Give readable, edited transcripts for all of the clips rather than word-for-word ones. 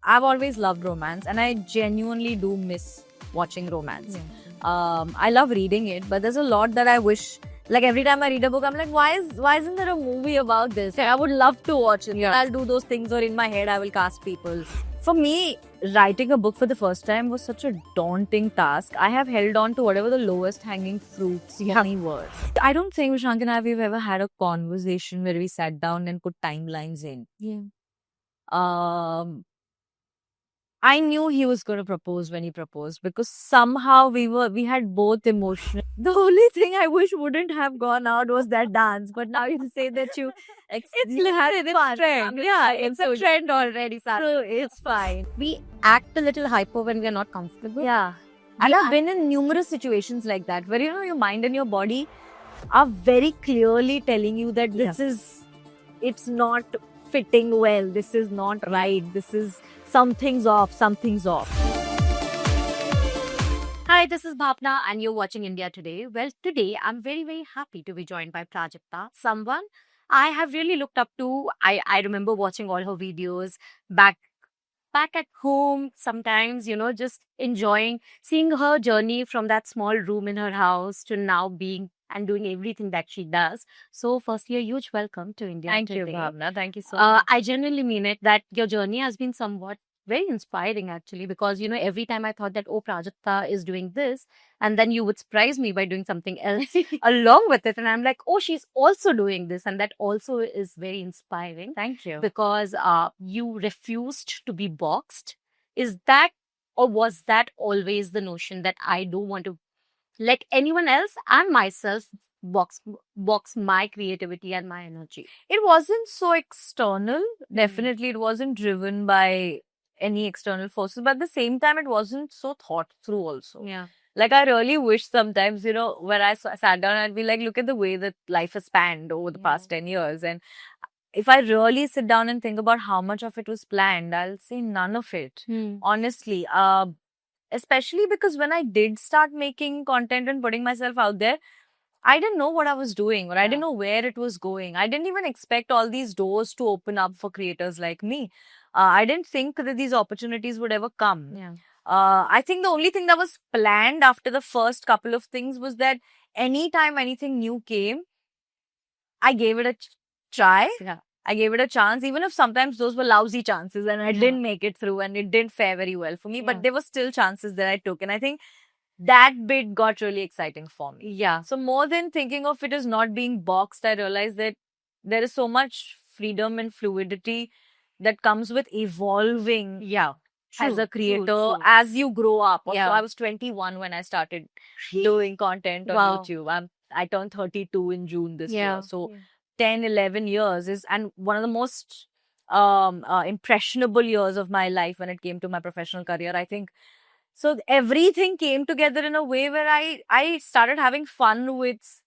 I've always loved romance, and I genuinely do miss watching romance. I love reading it, but there's a lot that I wish. Like every time I read a book, I'm like, why isn't there a movie about this? I would love to watch it. I'll do those things, or in my head, I will cast people. For me, writing a book for the first time was such a daunting task. I have held on to whatever the lowest hanging fruits were. I don't think Vishank and I we've ever had a conversation where we sat down and put timelines in. Um, I knew he was going to propose when he proposed because somehow we had both emotional. The only thing I wish wouldn't have gone out was that dance. But now you say that you It's a trend. Yeah, it's a trend already. So it's fine. We act a little hyper when we are not comfortable. Yeah. And I've been in numerous situations like that where your mind and your body are very clearly telling you that it's not fitting well, this is not right, something's off. Hi, this is Bhavna and you're watching India Today. Well, today I'm very, very happy to be joined by Prajakta, someone I have really looked up to. I remember watching all her videos back at home sometimes, just enjoying seeing her journey from that small room in her house to now being and doing everything that she does. So firstly, a huge welcome to India Thank Today. you, Bhavna. Thank you so much. I genuinely mean it that your journey has been somewhat very inspiring actually, because every time I thought that, oh, Prajakta is doing this, and then you would surprise me by doing something else along with it, and I'm like, oh, she's also doing this, and that also is very inspiring. Thank you. Because you refused to be boxed. Is that, or was that always the notion that I don't want to let anyone else and myself box my creativity and my energy? It wasn't so external. Definitely, it wasn't driven by any external forces, but at the same time, it wasn't so thought through also. Yeah. Like, I really wish sometimes, when I sat down, I'd be like, look at the way that life has spanned over the past 10 years. And if I really sit down and think about how much of it was planned, I'll say none of it, honestly. Especially because when I did start making content and putting myself out there, I didn't know what I was doing, or I didn't know where it was going. I didn't even expect all these doors to open up for creators like me. I didn't think that these opportunities would ever come. I think the only thing that was planned after the first couple of things was that anytime anything new came, I gave it a try. I gave it a chance, even if sometimes those were lousy chances and I didn't make it through and it didn't fare very well for me. But there were still chances that I took. And I think that bit got really exciting for me. Yeah. So more than thinking of it as not being boxed, I realized that there is so much freedom and fluidity that comes with evolving as a creator as you grow up. Also, I was 21 when I started doing content on YouTube. I turned 32 in June this year. So 10, 11 years is, and one of the most impressionable years of my life when it came to my professional career, I think. So everything came together in a way where I started having fun with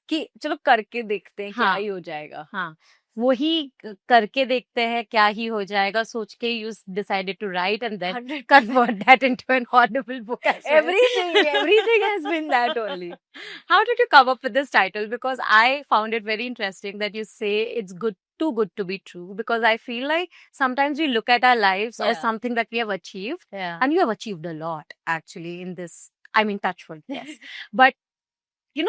कि चलो करके देखते हैं क्या ही हो जाएगा. हाँ, वही करके देखते हैं क्या ही हो जाएगा सोच के you decided to write and then convert that into an audible book as well. Everything has been that only. How did you come up with this title? Because I found it very interesting that you say it's too good to be true, because I feel like sometimes we look at our lives as something that we have achieved, and you have achieved a lot actually in this. I mean, touch wood, yes. But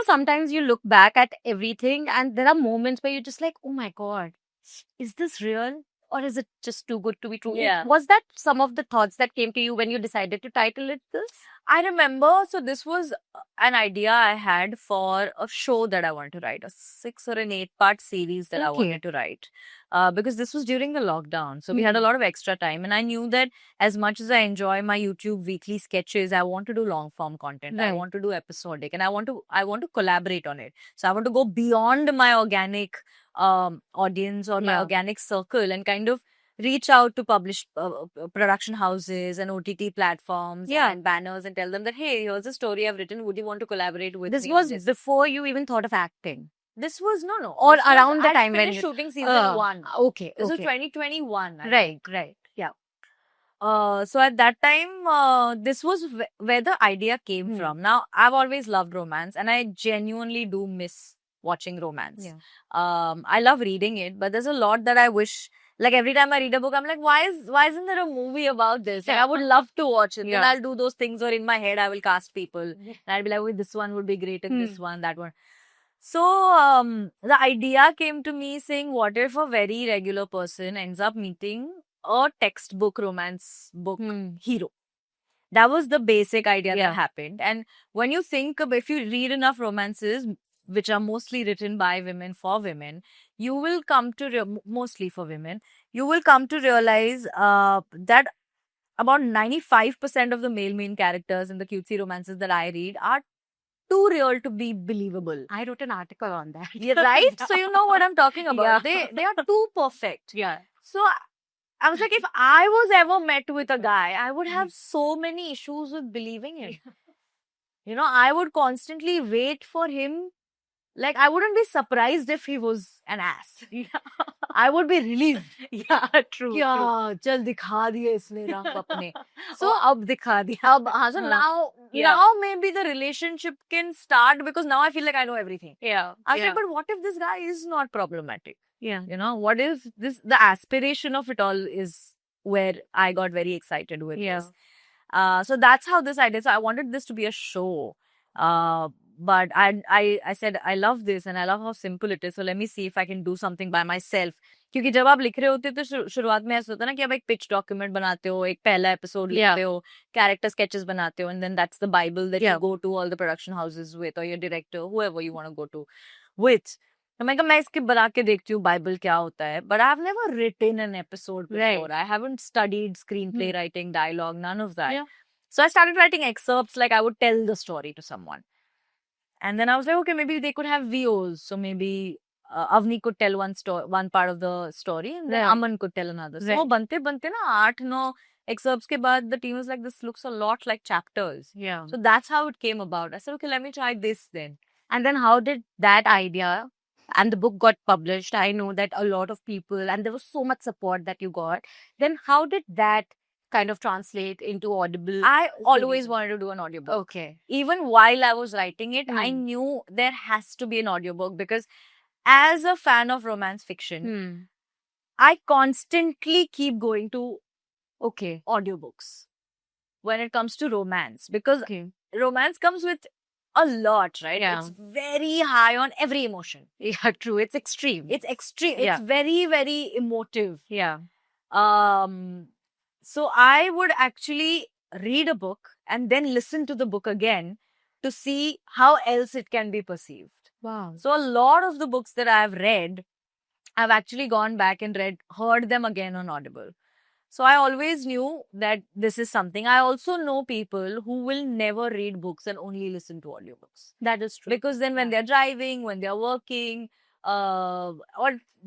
sometimes you look back at everything and there are moments where you're just like, oh my God, is this real? Or is it just too good to be true? Yeah. Was that some of the thoughts that came to you when you decided to title it this? I remember, so this was an idea I had for a show that I wanted to write, a 6 or an 8-part series that I wanted to write. Because this was during the lockdown. So we had a lot of extra time. And I knew that as much as I enjoy my YouTube weekly sketches, I want to do long form content. I want to do episodic, and I want to collaborate on it. So I want to go beyond my organic audience or my organic circle and kind of reach out to publish production houses and OTT platforms and banners and tell them that, hey, here's a story I've written. Would you want to collaborate with this me? Was before you even thought of acting? This was no. Or around the time when you shooting season 1. Okay. This was 2021. Right. Yeah. So at that time, this was where the idea came from. Now, I've always loved romance, and I genuinely do miss watching romance. I love reading it, but there's a lot that I wish. Like every time I read a book, I'm like, why isn't there a movie about this? Like I would love to watch it. Then Yeah. I'll do those things, or in my head I will cast people, and I'll be like, oh, this one would be great, and this one, that one. So the idea came to me saying, what if a very regular person ends up meeting a textbook romance book hero? That was the basic idea that happened. And when you think about, if you read enough romances, which are mostly written by women for women, you will come to, mostly for women, you will come to realize that about 95% of the male main characters in the cutesy romances that I read are too real to be believable. I wrote an article on that. Yeah, right? So you know what I'm talking about. Yeah. They are too perfect. Yeah. So I was like, if I was ever met with a guy, I would have so many issues with believing him. You know, I would constantly wait for him. Like, I wouldn't be surprised if he was an ass. I would be relieved. Yeah, true. Yeah, chal dikha diye isne rang apne. So, ab dikha diya. So now maybe the relationship can start, because now I feel like I know everything. Yeah. I was like, but what if this guy is not problematic? Yeah. You know, what if the aspiration of it all is where I got very excited with this. So that's how this idea. So I wanted this to be a show. But I said, I love this and I love how simple it is. So let me see if I can do something by myself. क्योंकि जब आप लिख रहे होते तो शुरुआत में ऐसा होता है ना कि आप एक पिच डॉक्यूमेंट बनाते हो, एक पहला एपिसोड लिखते हो, कैरेक्टर स्केचेस बनाते हो, and then that's the Bible that you go to all the production houses with, or your director, whoever you want to go to with. तो मैं कहा, मैं इसके बना के देखती हूँ बाइबल क्या होता है. But I've never written an episode before. I haven't studied screenplay writing, dialogue, none of that. So I started writing excerpts, like I would tell the story to someone. And then I was like, okay, maybe they could have VOs. So maybe Avni could tell one part of the story, and then Aman could tell another. So bante na 8-9 excerpts ke baad, the team was like, this looks a lot like chapters. Yeah. So that's how it came about. I said, okay, let me try this then. And then how did that idea and the book got published? I know that a lot of people, and there was so much support that you got. Then how did that kind of translate into Audible? I always wanted to do an audiobook. Okay. Even while I was writing it, I knew there has to be an audiobook, because as a fan of romance fiction, I constantly keep going to audiobooks when it comes to romance, because romance comes with a lot, right? Yeah. It's very high on every emotion. Yeah, true. It's extreme. It's extreme. It's very, very emotive. Yeah. So I would actually read a book and then listen to the book again to see how else it can be perceived. Wow. So a lot of the books that I've read, I've actually gone back and heard them again on Audible. So I always knew that this is something. I also know people who will never read books and only listen to audiobooks. That is true. Because then when they're driving, when they're working, or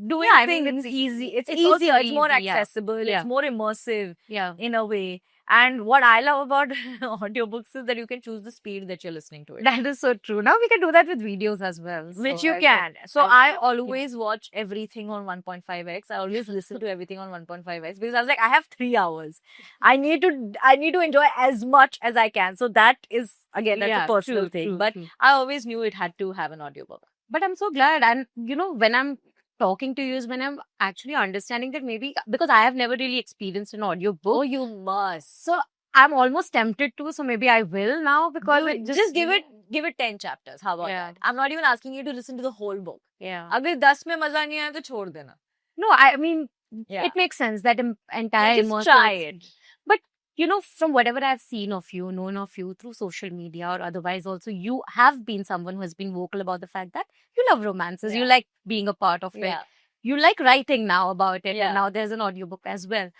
doing things, it's easy. It's easier. It's more accessible. It's more immersive in a way. And what I love about audiobooks is that you can choose the speed that you're listening to it. That is so true. Now we can do that with videos as well. Which you can. So I always watch everything on 1.5x. I always listen to everything on 1.5x, because I was like, I have 3 hours. I need to enjoy as much as I can. So that is, again, that's a personal thing. But I always knew it had to have an audiobook. But I'm so glad. And you know, when I'm talking to you is when I'm actually understanding that maybe, because I have never really experienced an audiobook. Oh, you must. So I'm almost tempted to, so maybe I will now, because just give it 10 chapters. How about that? I'm not even asking you to listen to the whole book. Yeah. Agar 10 mein maza nahi aaya to chhod dena. No, I mean, it makes sense that entire just try it. But you know, from whatever I've seen of you, known of you through social media or otherwise also, you have been someone who has been vocal about the fact that you love romances. You like being a part of it. You like writing now about it. And now there's an audiobook as well.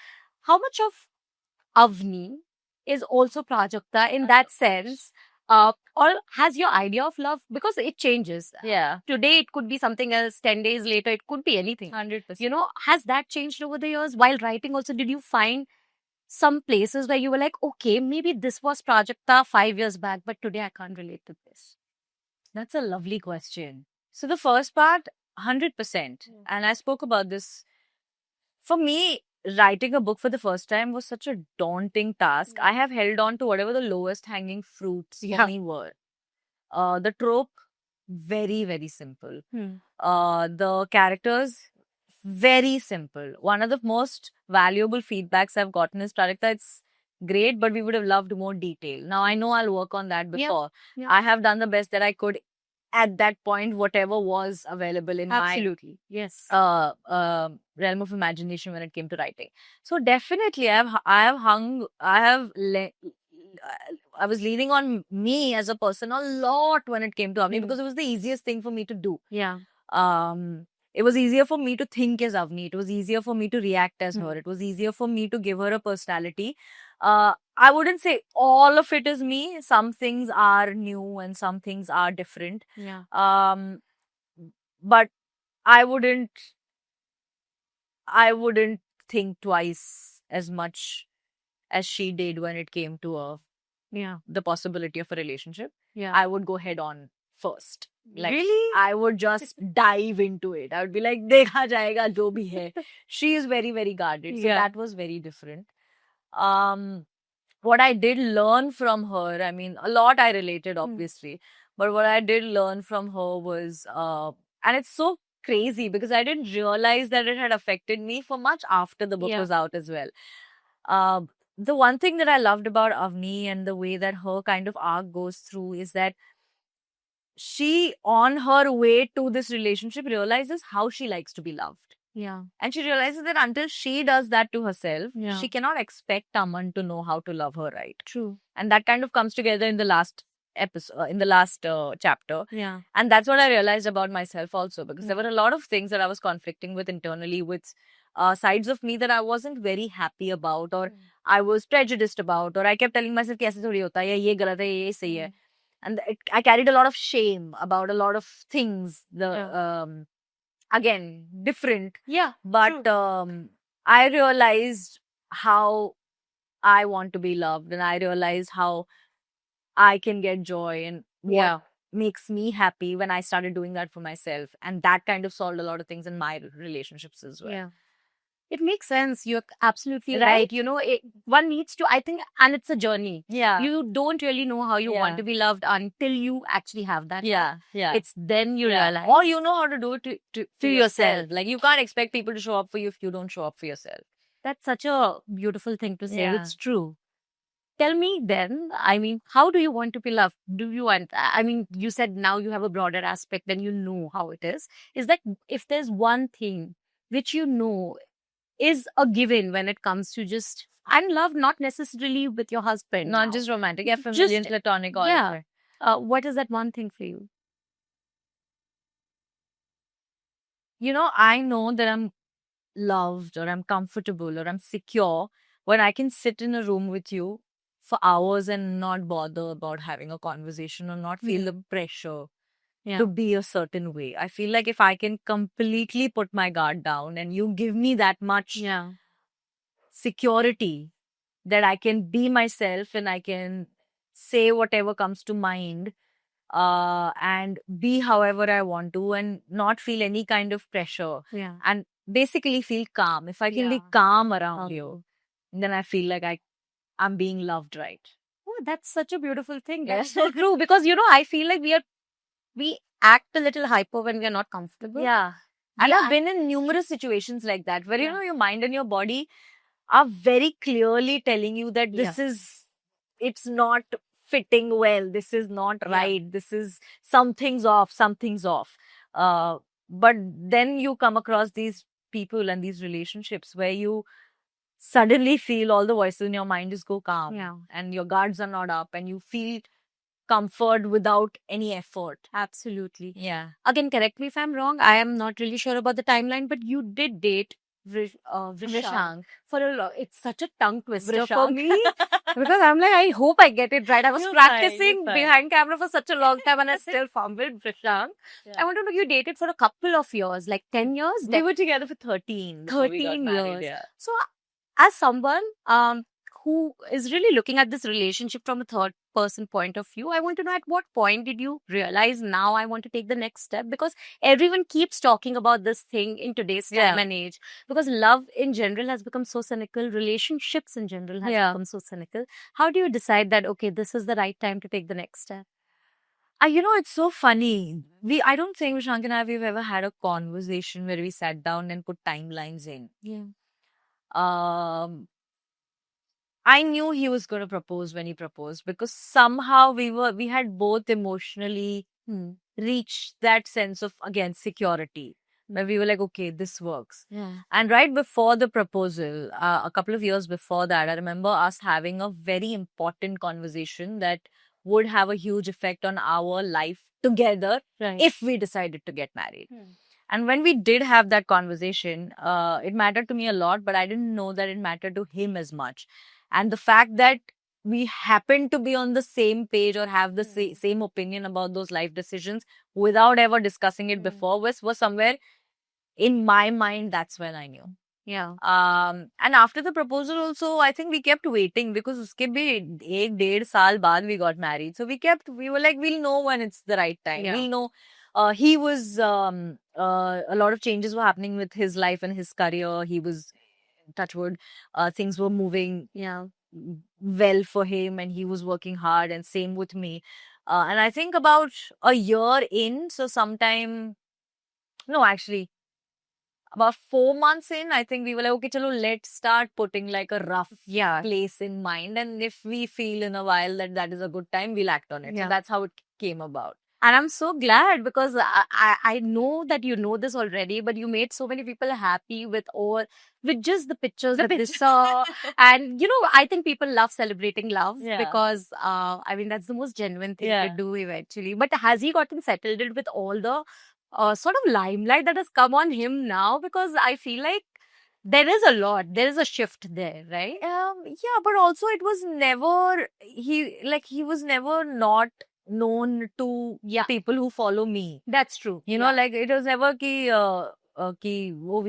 How much of Avni is also Prajakta in that sense? Or has your idea of love, because it changes. Yeah. Today it could be something else. 10 days later it could be anything. 100%. You know, has that changed over the years? While writing also, did you find some places where you were like, okay, maybe this was Prajakta 5 years back, but today I can't relate to this? That's a lovely question. So the first part, 100%. And I spoke about this. For me, writing a book for the first time was such a daunting task. I have held on to whatever the lowest hanging fruits for me were. The trope, very, very simple. The characters, very simple. One of the most valuable feedbacks I've gotten is, Prajakta, it's great, but we would have loved more detail. Now, I know I'll work on that before. Yeah. I have done the best that I could at that point, whatever was available in Absolutely. Yes. my realm of imagination when it came to writing. So definitely, I was leaning on me as a person a lot when it came to Avni because it was the easiest thing for me to do. Yeah. It was easier for me to think as Avni. It was easier for me to react as her. It was easier for me to give her a personality. I wouldn't say all of it is me. Some things are new and some things are different. Yeah. But I wouldn't think twice as much as she did when it came to the possibility of a relationship. Yeah. I would go head on first. Like, really? I would just dive into it. I would be like, dekha jayega jo bhi hai. She is very, very guarded. So that was very different. What I did learn from her, I mean, a lot I related, obviously. But what I did learn from her was, and it's so crazy because I didn't realize that it had affected me for much after the book was out as well. The one thing that I loved about Avni and the way that her kind of arc goes through is that she, on her way to this relationship, realizes how she likes to be loved. Yeah. And she realizes that until she does that to herself, she cannot expect Aman to know how to love her right. True. And that kind of comes together in the last episode, in the last chapter. Yeah. And that's what I realized about myself also, because there were a lot of things that I was conflicting with internally, with sides of me that I wasn't very happy about, or I was prejudiced about, or I kept telling myself कि ऐसे थोड़ी होता है, ये गलत है, ये सही है. And I carried a lot of shame about a lot of things. Again, different. Yeah. But I realized how I want to be loved, and I realized how I can get joy and what makes me happy when I started doing that for myself. And that kind of solved a lot of things in my relationships as well. Yeah. It makes sense. You're absolutely right. You know, one needs to, I think, and it's a journey. Yeah. You don't really know how you want to be loved until you actually have that. Yeah. It's then you realize. Or you know how to do it to yourself. Like, you can't expect people to show up for you if you don't show up for yourself. That's such a beautiful thing to say. It's true. Tell me then, I mean, how do you want to be loved? Do you want, I mean, you said now you have a broader aspect and you know how it is. Is that if there's one thing which you know is a given when it comes to just, and love, not necessarily with your husband. Not just romantic, familiar, platonic, all of it. What is that one thing for you? You know, I know that I'm loved, or I'm comfortable, or I'm secure when I can sit in a room with you for hours and not bother about having a conversation, or not feel the pressure to be a certain way. I feel like if I can completely put my guard down and you give me that much security that I can be myself and I can say whatever comes to mind and be however I want to and not feel any kind of pressure and basically feel calm. If I can be calm around you, then I feel like I'm being loved right. Oh, that's such a beautiful thing. That's so true. Because, you know, I feel like we act a little hyper when we are not comfortable. Yeah. And I've been in numerous situations like that where, you know, your mind and your body are very clearly telling you that it's not fitting well. This is not right. This is, something's off. But then you come across these people and these relationships where you suddenly feel all the voices in your mind just go calm and your guards are not up and you feel comfort without any effort. Absolutely. Yeah. Again, correct me if I'm wrong. I am not really sure about the timeline, but you did date Vrishank for a lot. It's such a tongue twister for me because I'm like, I hope I get it right. I was practicing behind camera for such a long time and I still fumbled Vrishank. I want to know, you dated for a couple of years, like 10 years? We were together for 13. 13 years. So, as someone who is really looking at this relationship from a third person point of view, I want to know, at what point did you realize now I want to take the next step? Because everyone keeps talking about this thing in today's time and age. Because love in general has become so cynical. Relationships in general have become so cynical. How do you decide that, okay, this is the right time to take the next step? It's so funny. I don't think Vishank and I, we've ever had a conversation where we sat down and put timelines in. Yeah. Um, I knew he was going to propose when he proposed because somehow we had both emotionally reached that sense of, again, security, where we were like, okay, this works. Yeah. And right before the proposal, a couple of years before that, I remember us having a very important conversation that would have a huge effect on our life together Right. if we decided to get married. And when we did have that conversation, it mattered to me a lot, but I didn't know that it mattered to him as much. And the fact that we happened to be on the same page or have the same opinion about those life decisions without ever discussing it before was somewhere in my mind. That's when I knew. Yeah. And after the proposal also, I think we kept waiting because uske bhi 1.5 saal baad we got married. So we were like, we'll know when it's the right time. Yeah. We'll know. He was, a lot of changes were happening with his life and his career. He was, touch wood, things were moving well for him and he was working hard, and same with me. And I think about a year in, so sometime, no, actually, about 4 months in, I think we were like, okay, chalo, let's start putting like a rough place in mind. And if we feel in a while that that is a good time, we'll act on it. Yeah. So that's how it came about. And I'm so glad because I know that you know this already, but you made so many people happy with just the pictures that they saw. And I think people love celebrating love because I mean that's the most genuine thing to do eventually. But has he gotten settled in with all the sort of limelight that has come on him now? Because I feel like there is a lot. There is a shift there, right? Yeah, but also it was never he was never not known to people who follow me. That's true. Like it was never we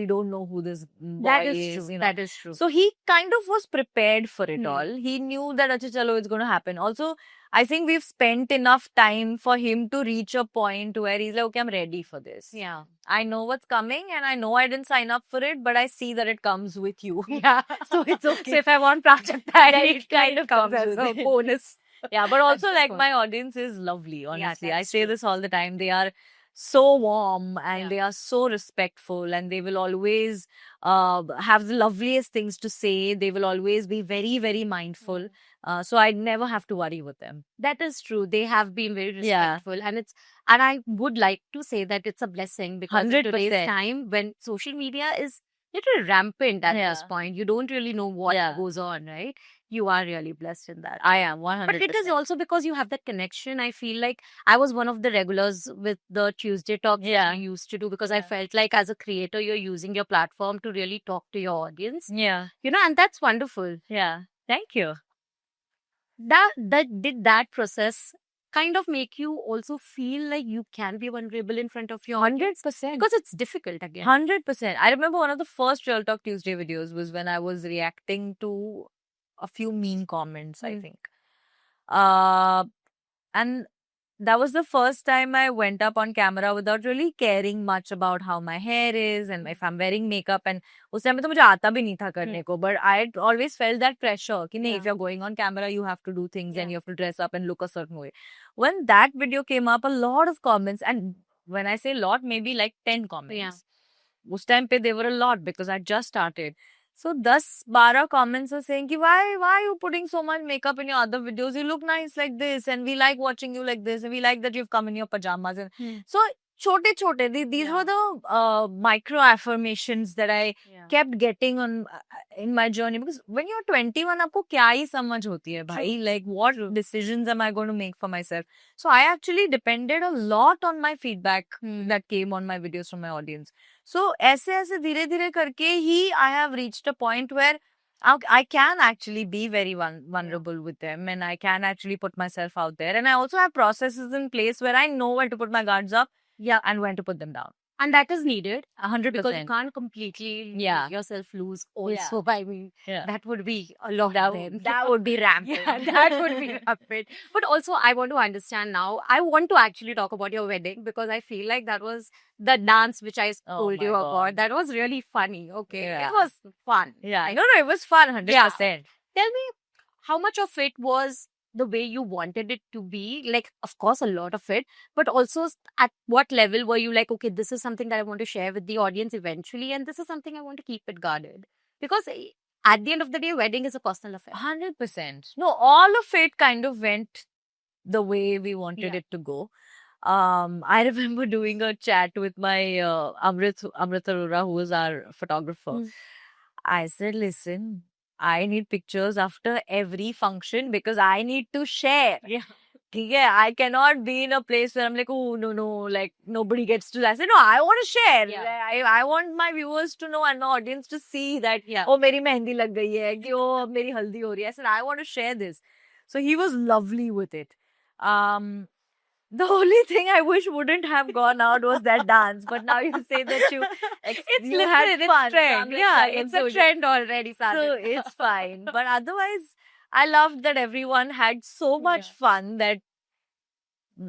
don't know who this boy that is true. That is true. So he kind of was prepared for it all. He knew that acha chalo, it's going to happen. Also, I think we've spent enough time for him to reach a point where he's like, okay, I'm ready for this. Yeah. I know what's coming and I know I didn't sign up for it, but I see that it comes with you. Yeah. So it's okay. So if I want Prajakta, it kind of comes as a bonus. Yeah, but also like my audience is lovely, honestly. I say this all the time. They are so warm and they are so respectful and they will always have the loveliest things to say. They will always be very, very mindful. So I never have to worry with them. That is true. They have been very respectful and I would like to say that it's a blessing because 100%. in today's time when social media is little rampant at this point, you don't really know what goes on, right? You are really blessed in that. I am 100%. But it is also because you have that connection. I feel like I was one of the regulars with the Tuesday Talks that you used to do because I felt like as a creator, you're using your platform to really talk to your audience. Yeah. And that's wonderful. Yeah. Thank you. Did that process kind of make you also feel like you can be vulnerable in front of your audience? 100%. Because it's difficult again. 100%. I remember one of the first Real Talk Tuesday videos was when I was reacting to a few mean comments, I think. And that was the first time I went up on camera without really caring much about how my hair is and if I'm wearing makeup. And उस time में तो मुझे आता भी नहीं था करने को, but I always felt that pressure कि नहीं, if you're going on camera, you have to do things and you have to dress up and look a certain way. When that video came up, a lot of comments, and when I say lot, maybe like 10 comments. उस time पे there were a lot because I just started. So 10-12 comments are saying ki, why are you putting so much makeup in your other videos? You look nice like this and we like watching you like this and we like that you've come in your pajamas. And so chote, these were the micro affirmations that I kept getting on in my journey, because when you're 21, आपको क्या ही समझ होती है भाई? Like what decisions am I going to make for myself? So I actually depended a lot on my feedback that came on my videos from my audience. So ऐसे धीरे धीरे करके ही I have reached a point where I can actually be very vulnerable with them and I can actually put myself out there. And I also have processes in place where I know when to put my guards up and when to put them down. And that is needed. 100%. Because you can't completely make yourself loose also. I mean, that would be a lot. That would be rampant. That would be rampant. But also, I want to understand now. I want to actually talk about your wedding because I feel like that was the dance which I told you about. That was really funny. Okay. It was fun. Yeah. No, it was fun. 100%. Tell me, how much of it was the way you wanted it to be? Like, of course, a lot of it, but also at what level were you like, okay, this is something that I want to share with the audience eventually, and this is something I want to keep it guarded? Because at the end of the day, wedding is a personal affair. 100%. No, all of it kind of went the way we wanted it to go. I remember doing a chat with my Amrit Arora, who was our photographer. I said, listen, I need pictures after every function because I need to share. Yeah, I cannot be in a place where I'm like, oh, no, like nobody gets to. I said, no, I want to share. I want my viewers to know and my audience to see that, oh, meri mehndi lag gayi hai, ki, oh, ab meri haldi ho rahi hai. I said, I want to share this. So he was lovely with it. The only thing I wish wouldn't have gone out was that dance. But now you say that you had fun. Trend. It's a trend already. So it's fine. But otherwise, I loved that everyone had so much fun that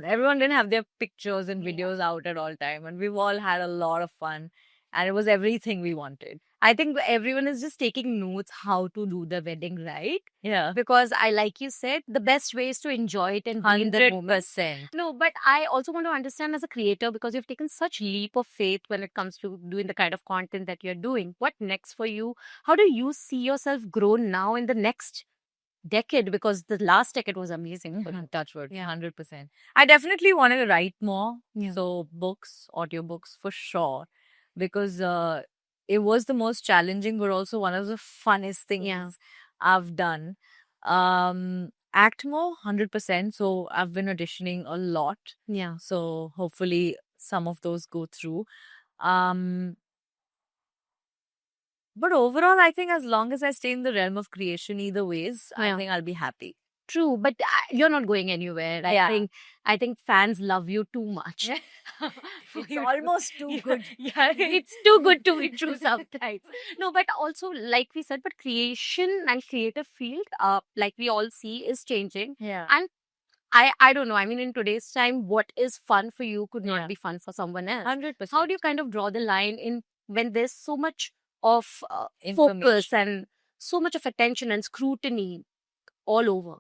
everyone didn't have their pictures and videos out at all time. And we've all had a lot of fun. And it was everything we wanted. I think everyone is just taking notes how to do the wedding right. Yeah. Because like you said, the best way is to enjoy it and be in the moment. 100%. No, but I also want to understand as a creator, because you've taken such leap of faith when it comes to doing the kind of content that you're doing. What next for you? How do you see yourself grow now in the next decade? Because the last decade was amazing. Touch wood. 100%. I definitely want to write more. So books, audiobooks for sure. Because it was the most challenging, but also one of the funnest things I've done. Act more, 100%. So I've been auditioning a lot. So hopefully some of those go through. But overall, I think as long as I stay in the realm of creation, either ways, I think I'll be happy. True, but you're not going anywhere. I think fans love you too much. It's almost too good. It's too good to be true sometimes. No, but also, like we said, but creation and creative field, like we all see, is changing. And I don't know. I mean, in today's time, what is fun for you could not be fun for someone else. 100%. How do you kind of draw the line in when there's so much of focus and so much of attention and scrutiny all over?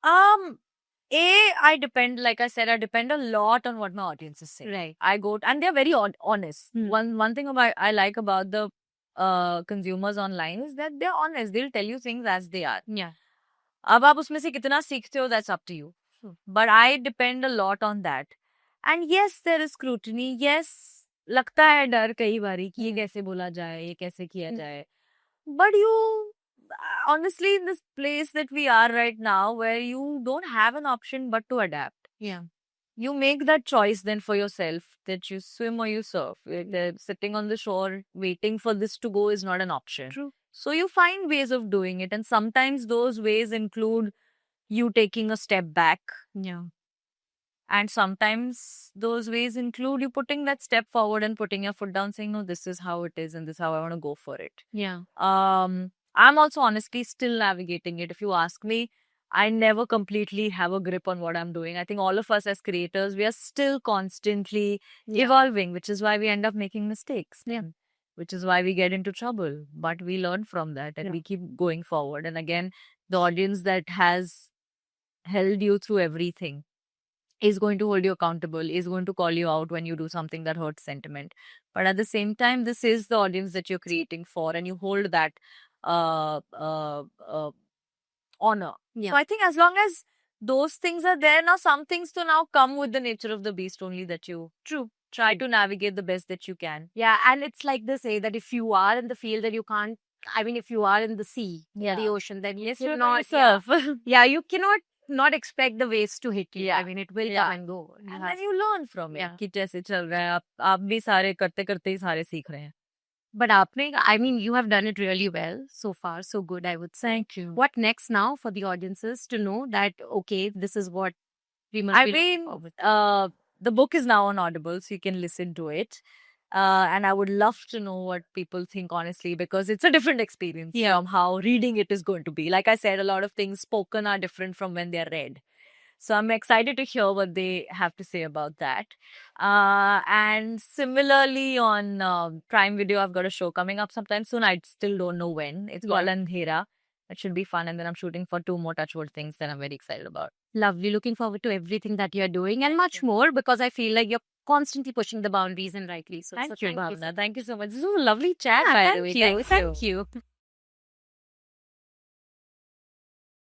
I depend, like I said, I depend a lot on what my audience is saying. Right. I go, and they're very honest. One thing I like about the consumers online is that they're honest. They'll tell you things as they are. अब आप उसमें से कितना सीखते हो, that's up to you. But I depend a lot on that. And yes, there is scrutiny. Yes, लगता है डर कई बारी कि ये कैसे बोला जाए, ये कैसे किया जाए. But you, honestly, in this place that we are right now, where you don't have an option but to adapt. You make that choice then for yourself, that you swim or you surf. Sitting on the shore waiting for this to go is not an option. True. So you find ways of doing it, and sometimes those ways include you taking a step back. And sometimes those ways include you putting that step forward and putting your foot down, saying, no, this is how it is and this is how I want to go for it. I'm also honestly still navigating it. If you ask me, I never completely have a grip on what I'm doing. I think all of us as creators, we are still constantly evolving, which is why we end up making mistakes. Which is why we get into trouble. But we learn from that and we keep going forward. And again, the audience that has held you through everything is going to hold you accountable, is going to call you out when you do something that hurts sentiment. But at the same time, this is the audience that you're creating for, and you hold that honor. So I think as long as those things are there, now some things to now come with the nature of the beast only, that you try to navigate the best that you can. And it's like they say that if you are in the field, that you can't, I mean, if you are in the sea, the ocean, then you cannot surf. You cannot not expect the waves to hit you. I mean, it will come and go. And then you learn from it. कि जैसे चल रहा है, आप भी सारे करते करते ही सारे सीख रहे हैं. But I mean, you have done it really well so far. So good, I would say. Thank you. What next now for the audiences to know that, okay, this is what we must be looking forward to? The book is now on Audible, so you can listen to it. And I would love to know what people think, honestly, because it's a different experience from how reading it is going to be. Like I said, a lot of things spoken are different from when they're read. So I'm excited to hear what they have to say about that. And similarly on Prime Video, I've got a show coming up sometime soon. I still don't know when. It's called Andhera. it should be fun. And then I'm shooting for 2 more touchwood things that I'm very excited about. Lovely. Looking forward to everything that you're doing and much more, because I feel like you're constantly pushing the boundaries, and rightly so. Thank So you, thank you so Bhavna. Thank you so much. This was a lovely chat, Yeah, by the thank way. you. Thank you.